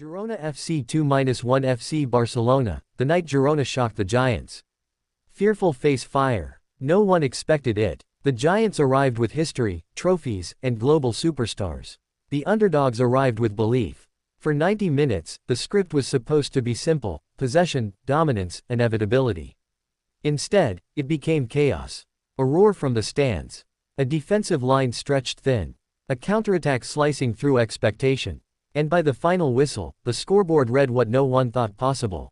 Girona FC 2-1 FC Barcelona, the night Girona shocked the Giants. Fearful face fire. No one expected it. The Giants arrived with history, trophies, and global superstars. The underdogs arrived with belief. For 90 minutes, the script was supposed to be simple: possession, dominance, inevitability. Instead, it became chaos. A roar from the stands. A defensive line stretched thin. A counterattack slicing through expectation. And by the final whistle, the scoreboard read what no one thought possible.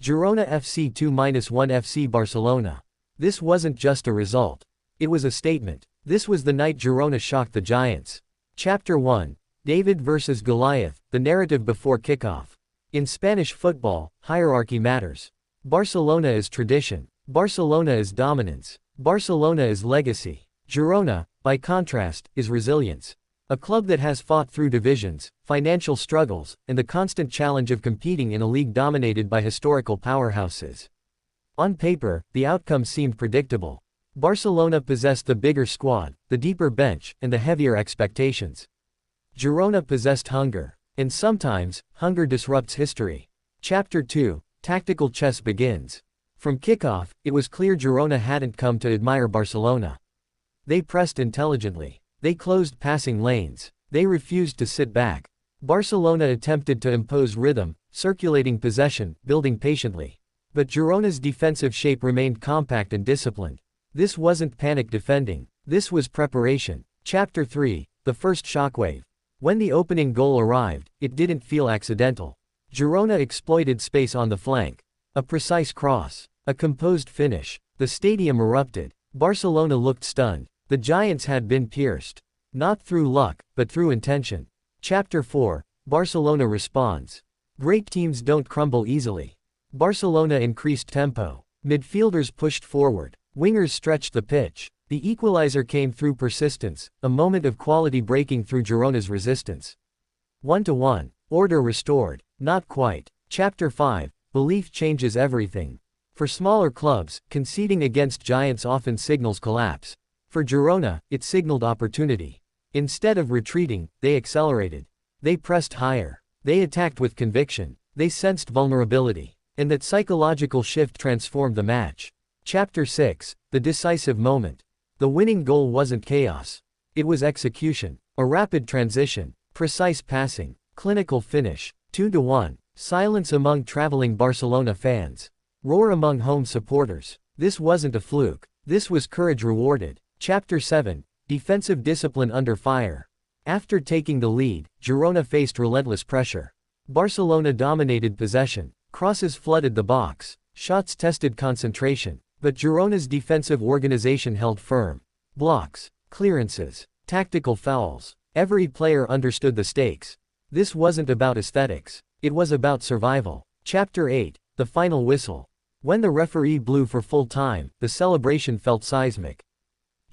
Girona FC 2-1 FC Barcelona. This wasn't just a result. It was a statement. This was the night Girona shocked the Giants. Chapter 1. David versus Goliath, the narrative before kickoff. In Spanish football, hierarchy matters. Barcelona is tradition. Barcelona is dominance. Barcelona is legacy. Girona, by contrast, is resilience. A club that has fought through divisions, financial struggles, and the constant challenge of competing in a league dominated by historical powerhouses. On paper, the outcome seemed predictable. Barcelona possessed the bigger squad, the deeper bench, and the heavier expectations. Girona possessed hunger. And sometimes, hunger disrupts history. Chapter 2. Tactical chess begins. From kickoff, it was clear Girona hadn't come to admire Barcelona. They pressed intelligently. They closed passing lanes. They refused to sit back. Barcelona attempted to impose rhythm, circulating possession, building patiently. But Girona's defensive shape remained compact and disciplined. This wasn't panic defending. This was preparation. Chapter 3. The first shockwave. When the opening goal arrived, it didn't feel accidental. Girona exploited space on the flank. A precise cross. A composed finish. The stadium erupted. Barcelona looked stunned. The Giants had been pierced. Not through luck, but through intention. Chapter 4. Barcelona responds. Great teams don't crumble easily. Barcelona increased tempo. Midfielders pushed forward. Wingers stretched the pitch. The equalizer came through persistence, a moment of quality breaking through Girona's resistance. 1-1. Order restored. Not quite. Chapter 5. Belief changes everything. For smaller clubs, conceding against Giants often signals collapse. For Girona, it signaled opportunity. Instead of retreating, they accelerated. They pressed higher. They attacked with conviction. They sensed vulnerability. And that psychological shift transformed the match. Chapter 6. The decisive moment. The winning goal wasn't chaos. It was execution. A rapid transition. Precise passing. Clinical finish. 2-1. Silence among traveling Barcelona fans. Roar among home supporters. This wasn't a fluke. This was courage rewarded. Chapter 7. Defensive discipline under fire. After taking the lead, Girona faced relentless pressure. Barcelona dominated possession. Crosses flooded the box. Shots tested concentration. But Girona's defensive organization held firm. Blocks. Clearances. Tactical fouls. Every player understood the stakes. This wasn't about aesthetics. It was about survival. Chapter 8. The final whistle. When the referee blew for full time, the celebration felt seismic.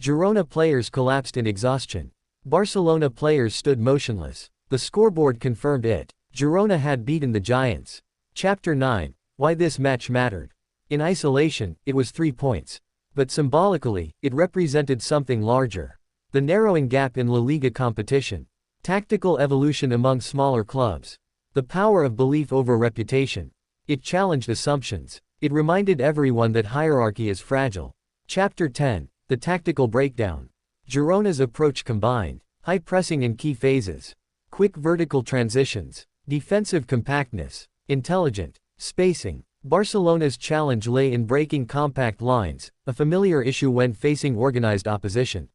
Girona players collapsed in exhaustion. Barcelona players stood motionless. The scoreboard confirmed it. Girona had beaten the Giants. Chapter 9. Why this match mattered. In isolation, it was 3 points. But symbolically, it represented something larger. The narrowing gap in La Liga competition. Tactical evolution among smaller clubs. The power of belief over reputation. It challenged assumptions. It reminded everyone that hierarchy is fragile. Chapter 10. The tactical breakdown. Girona's approach combined high pressing in key phases, quick vertical transitions, defensive compactness, intelligent spacing. Barcelona's challenge lay in breaking compact lines, a familiar issue when facing organized opposition.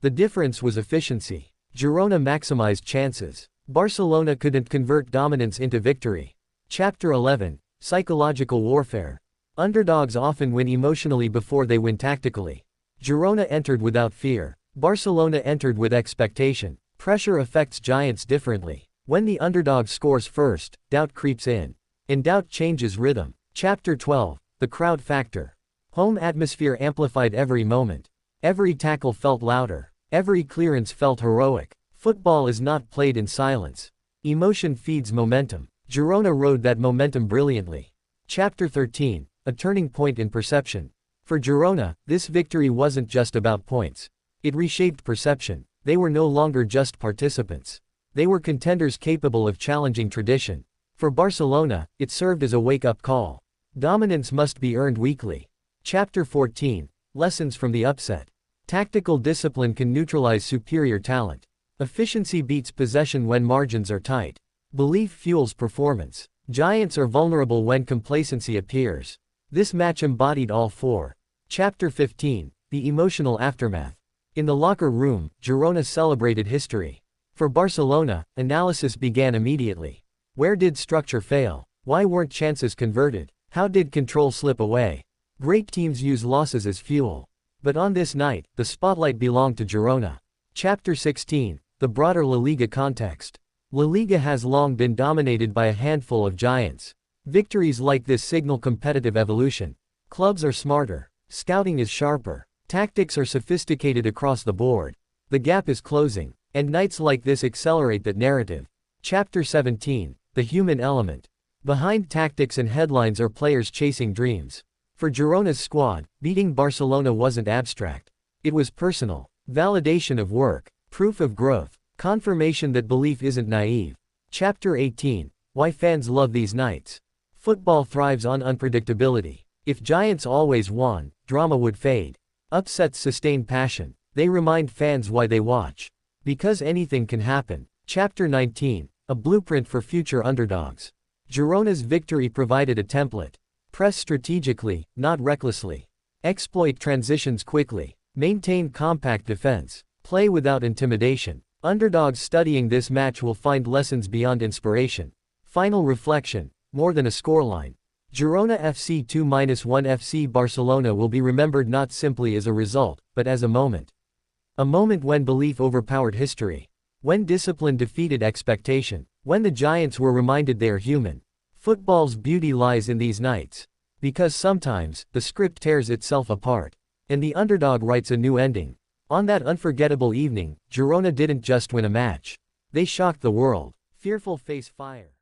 The difference was efficiency. Girona maximized chances. Barcelona couldn't convert dominance into victory. Chapter 11. Psychological warfare. Underdogs often win emotionally before they win tactically. Girona entered without fear. Barcelona entered with expectation. Pressure affects Giants differently. When the underdog scores first, doubt creeps in. And doubt changes rhythm. Chapter 12. The crowd factor. Home atmosphere amplified every moment. Every tackle felt louder. Every clearance felt heroic. Football is not played in silence. Emotion feeds momentum. Girona rode that momentum brilliantly. Chapter 13. A turning point in perception. For Girona, this victory wasn't just about points. It reshaped perception. They were no longer just participants. They were contenders capable of challenging tradition. For Barcelona, it served as a wake-up call. Dominance must be earned weekly. Chapter 14. Lessons from the upset. Tactical discipline can neutralize superior talent. Efficiency beats possession when margins are tight. Belief fuels performance. Giants are vulnerable when complacency appears. This match embodied all four. Chapter 15. The emotional aftermath. In the locker room, Girona celebrated history. For Barcelona, analysis began immediately. Where did structure fail? Why weren't chances converted? How did control slip away? Great teams use losses as fuel. But on this night, the spotlight belonged to Girona. Chapter 16. The broader La Liga context. La Liga has long been dominated by a handful of giants. Victories like this signal competitive evolution. Clubs are smarter. Scouting is sharper. Tactics are sophisticated across the board. The gap is closing. And nights like this accelerate that narrative. Chapter 17. The human element. Behind tactics and headlines are players chasing dreams. For Girona's squad, beating Barcelona wasn't abstract. It was personal. Validation of work. Proof of growth. Confirmation that belief isn't naive. Chapter 18. Why fans love these nights. Football thrives on unpredictability. If giants always won, drama would fade. Upsets sustain passion. They remind fans why they watch. Because anything can happen. Chapter 19. A blueprint for future underdogs. Girona's victory provided a template. Press strategically, not recklessly. Exploit transitions quickly. Maintain compact defense. Play without intimidation. Underdogs studying this match will find lessons beyond inspiration. Final reflection. More than a scoreline. Girona FC 2-1 FC Barcelona will be remembered not simply as a result, but as a moment. A moment when belief overpowered history. When discipline defeated expectation. When the giants were reminded they are human. Football's beauty lies in these nights. Because sometimes, the script tears itself apart. And the underdog writes a new ending. On that unforgettable evening, Girona didn't just win a match. They shocked the world. Fearful face fire.